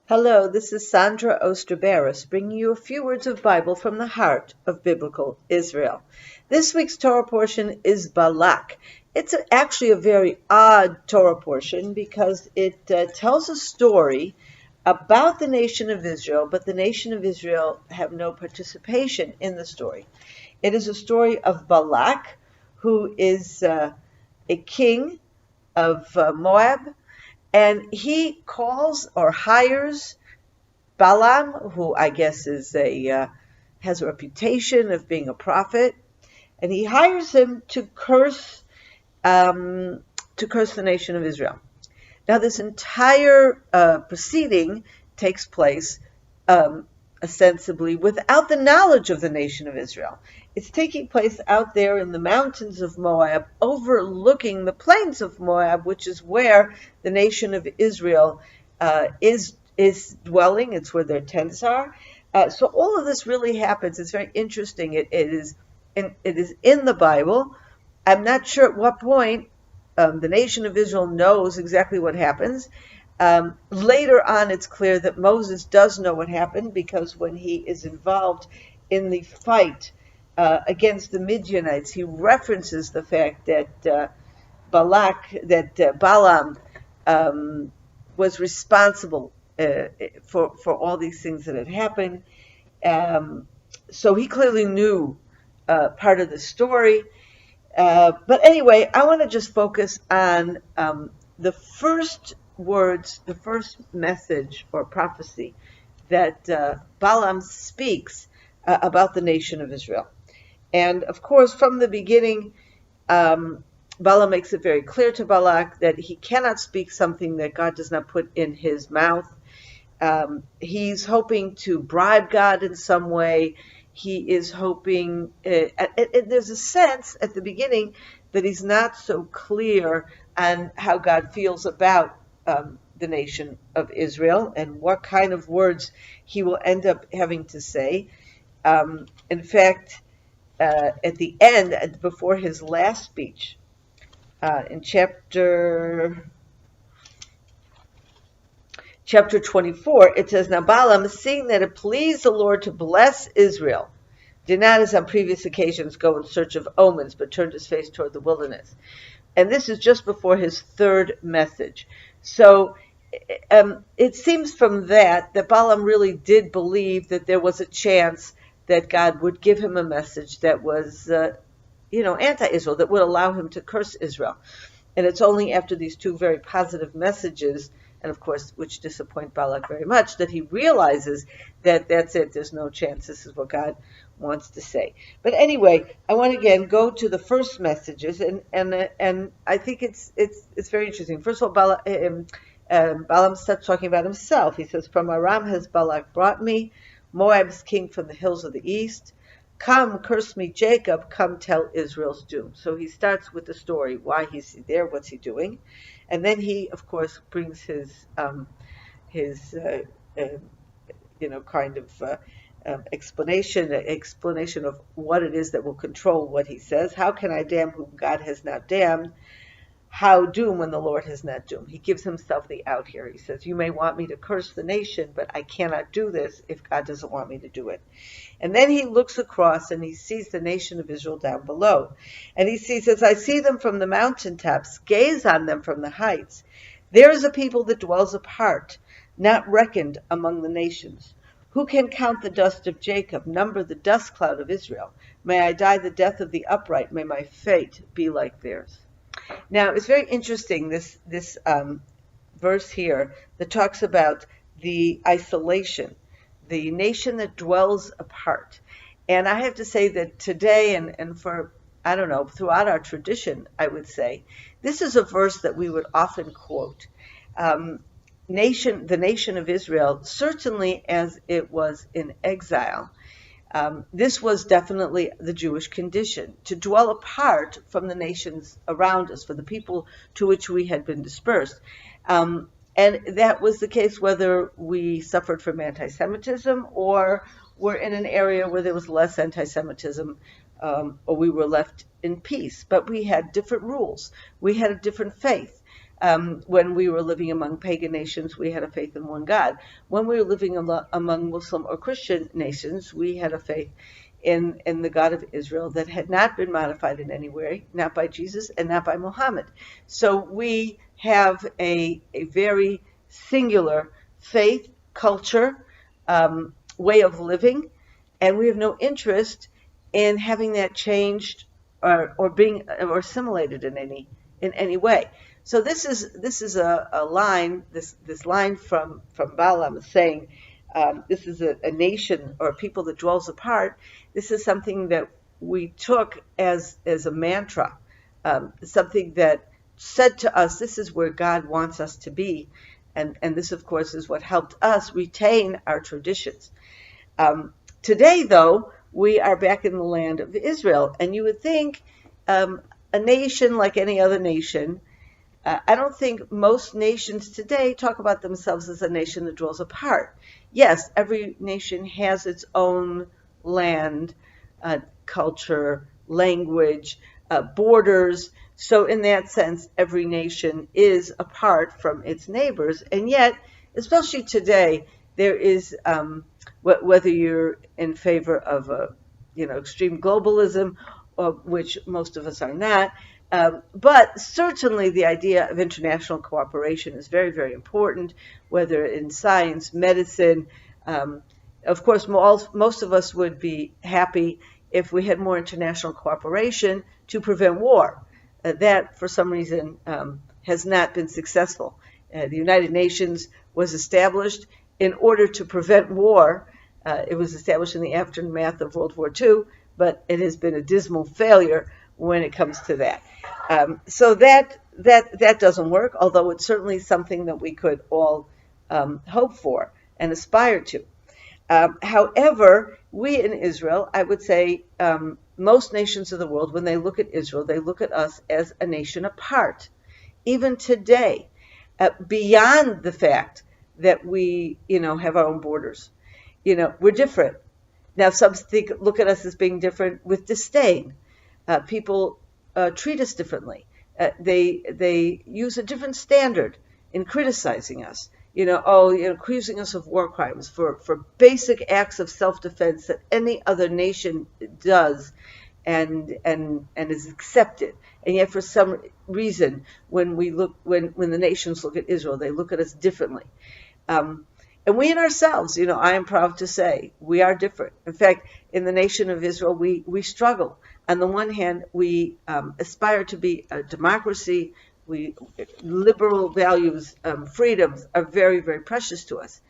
Hello, this is Sondra Oster, Baras, bringing you a few words of Bible from the heart of Biblical Israel. This week's Torah portion is Balak. It's actually a very odd Torah portion because it tells a story about the nation of Israel, but the nation of Israel have no participation in the story. It is a story of Balak, who is a king of Moab, and he calls or hires Balaam, who I guess is has a reputation of being a prophet, and he hires him to curse the nation of Israel. Now, this entire proceeding takes place ostensibly without the knowledge of the nation of Israel. It's taking place out there in the mountains of Moab, overlooking the plains of Moab, which is where the nation of Israel is dwelling. It's where their tents are. So all of this really happens. It's very interesting. It is in the Bible. I'm not sure at what point the nation of Israel knows exactly what happens. Later on, it's clear that Moses does know what happened, because when he is involved in the fight against the Midianites, he references the fact that Balaam was responsible for all these things that had happened. So he clearly knew part of the story. But anyway, I want to just focus on the first words, the first message or prophecy that Balaam speaks about the nation of Israel. And of course, from the beginning, Balaam makes it very clear to Balak that he cannot speak something that God does not put in his mouth. He's hoping to bribe God in some way. He is hoping, there's a sense at the beginning that he's not so clear on how God feels about the nation of Israel and what kind of words he will end up having to say. In fact, at the end, before his last speech, in chapter 24, it says, "Now Balaam, seeing that it pleased the Lord to bless Israel, did not, as on previous occasions, go in search of omens, but turned his face toward the wilderness." And this is just before his third message. So it seems from that Balaam really did believe that there was a chance that God would give him a message that was, anti-Israel, that would allow him to curse Israel. And it's only after these two very positive messages, and of course, which disappoint Balak very much, that he realizes that that's it, there's no chance, this is what God wants to say. But anyway, I want to again go to the first messages, and I think it's very interesting. First of all, Balaam starts talking about himself. He says, "From Aram has Balak brought me, Moab's king from the hills of the east. Come, curse me, Jacob, come tell Israel's doom." So he starts with the story, why he's there, what's he doing. And then he, of course, brings his explanation of what it is that will control what he says. How can I damn whom God has not damned? How doom when the Lord has not doomed? He gives himself the out here. He says, you may want me to curse the nation, but I cannot do this if God doesn't want me to do it. And then he looks across and he sees the nation of Israel down below. And he says, "I see them from the mountaintops, gaze on them from the heights. There is a people that dwells apart, not reckoned among the nations. Who can count the dust of Jacob, number the dust cloud of Israel? May I die the death of the upright, may my fate be like theirs." Now, it's very interesting, this verse here that talks about the isolation, the nation that dwells apart. And I have to say that today, and for, I don't know, throughout our tradition, I would say, this is a verse that we would often quote. The nation of Israel, certainly as it was in exile, this was definitely the Jewish condition, to dwell apart from the nations around us, for the people to which we had been dispersed. And that was the case whether we suffered from anti-Semitism or were in an area where there was less anti-Semitism, or we were left in peace. But we had different rules. We had a different faith. When we were living among pagan nations, we had a faith in one God. When we were living among Muslim or Christian nations, we had a faith in the God of Israel that had not been modified in any way, not by Jesus and not by Muhammad. So we have a very singular faith, culture, way of living, and we have no interest in having that changed or being or assimilated in any way. So this is a line, this line from Balaam saying, this is a nation or a people that dwells apart. This is something that we took as a mantra, something that said to us, this is where God wants us to be. And this, of course, is what helped us retain our traditions. Today, though, we are back in the land of Israel. And you would think a nation like any other nation, I don't think most nations today talk about themselves as a nation that dwells apart. Yes, every nation has its own land, culture, language, borders. So in that sense, every nation is apart from its neighbors. And yet, especially today, there is, whether you're in favor of extreme globalism, which most of us are not, but certainly the idea of international cooperation is very, very important, whether in science, medicine. Of course, most of us would be happy if we had more international cooperation to prevent war. That, for some reason, has not been successful. The United Nations was established in order to prevent war. It was established in the aftermath of World War II, but it has been a dismal failure when it comes to that. So that doesn't work, although it's certainly something that we could all hope for and aspire to. However, we in Israel, I would say most nations of the world, when they look at Israel, they look at us as a nation apart. Even today, beyond the fact that we, have our own borders. We're different. Now, some look at us as being different with disdain. People treat us differently. They use a different standard in criticizing us. Accusing us of war crimes for basic acts of self-defense that any other nation does and is accepted. And yet, for some reason, when the nations look at Israel, they look at us differently. And we in ourselves, I am proud to say, we are different. In fact, in the nation of Israel, we struggle. On the one hand, we aspire to be a democracy. Liberal values, freedoms are very, very precious to us.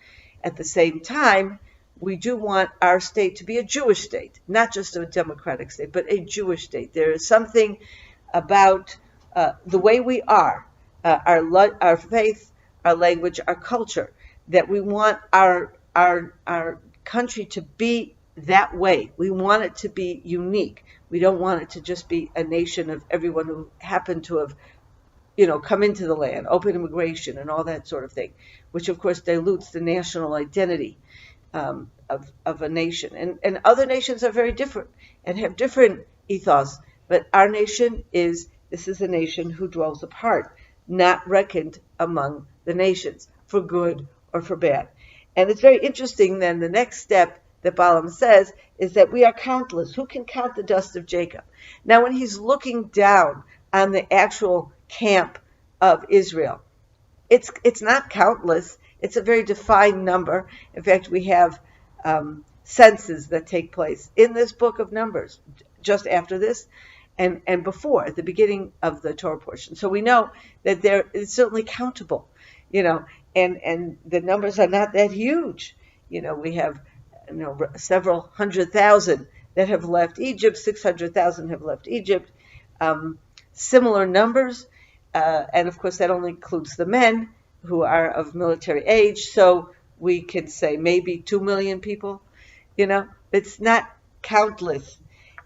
At the same time, we do want our state to be a Jewish state, not just a democratic state, but a Jewish state. There is something about the way we are, our faith, our language, our culture, that we want our country to be that way. We want it to be unique. We don't want it to just be a nation of everyone who happened to have come into the land, open immigration and all that sort of thing, which of course dilutes the national identity of a nation. And other nations are very different and have different ethos, but our nation is a nation who dwells apart, not reckoned among the nations, for good or for bad. And it's very interesting then, the next step that Balaam says is that we are countless. Who can count the dust of Jacob? Now when he's looking down on the actual camp of Israel, it's not countless. It's a very defined number. In fact, we have census that take place in this book of Numbers, just after this and before, at the beginning of the Torah portion. So we know that there is certainly countable, and the numbers are not that huge. We have several 100,000 that have left Egypt, 600,000 have left Egypt. Similar numbers, and of course that only includes the men who are of military age, so we could say maybe 2 million people. It's not countless,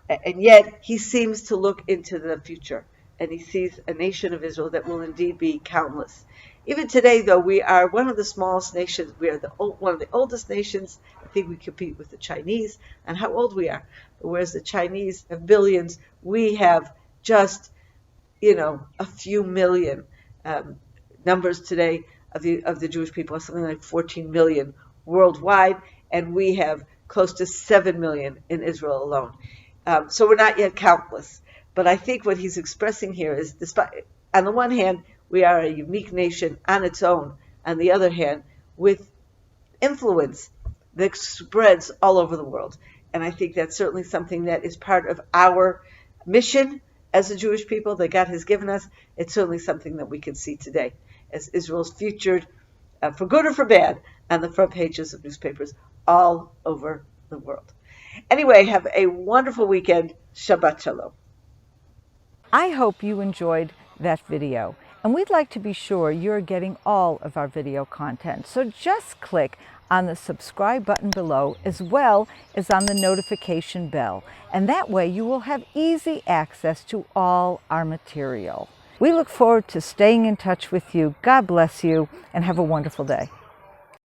and yet he seems to look into the future, and he sees a nation of Israel that will indeed be countless. Even today, though, we are one of the smallest nations. We are one of the oldest nations. I think we compete with the Chinese on how old we are. But whereas the Chinese have billions, we have just, a few million. numbers today of the Jewish people are something like 14 million worldwide, and we have close to 7 million in Israel alone. So we're not yet countless. But I think what he's expressing here is, despite, on the one hand, we are a unique nation on its own. On the other hand, with influence that spreads all over the world. And I think that's certainly something that is part of our mission as a Jewish people that God has given us. It's certainly something that we can see today as Israel's featured, for good or for bad, on the front pages of newspapers all over the world. Anyway, have a wonderful weekend. Shabbat Shalom. I hope you enjoyed that video, and we'd like to be sure you're getting all of our video content. So just click on the subscribe button below as well as on the notification bell, and that way you will have easy access to all our material. We look forward to staying in touch with you. God bless you, and have a wonderful day.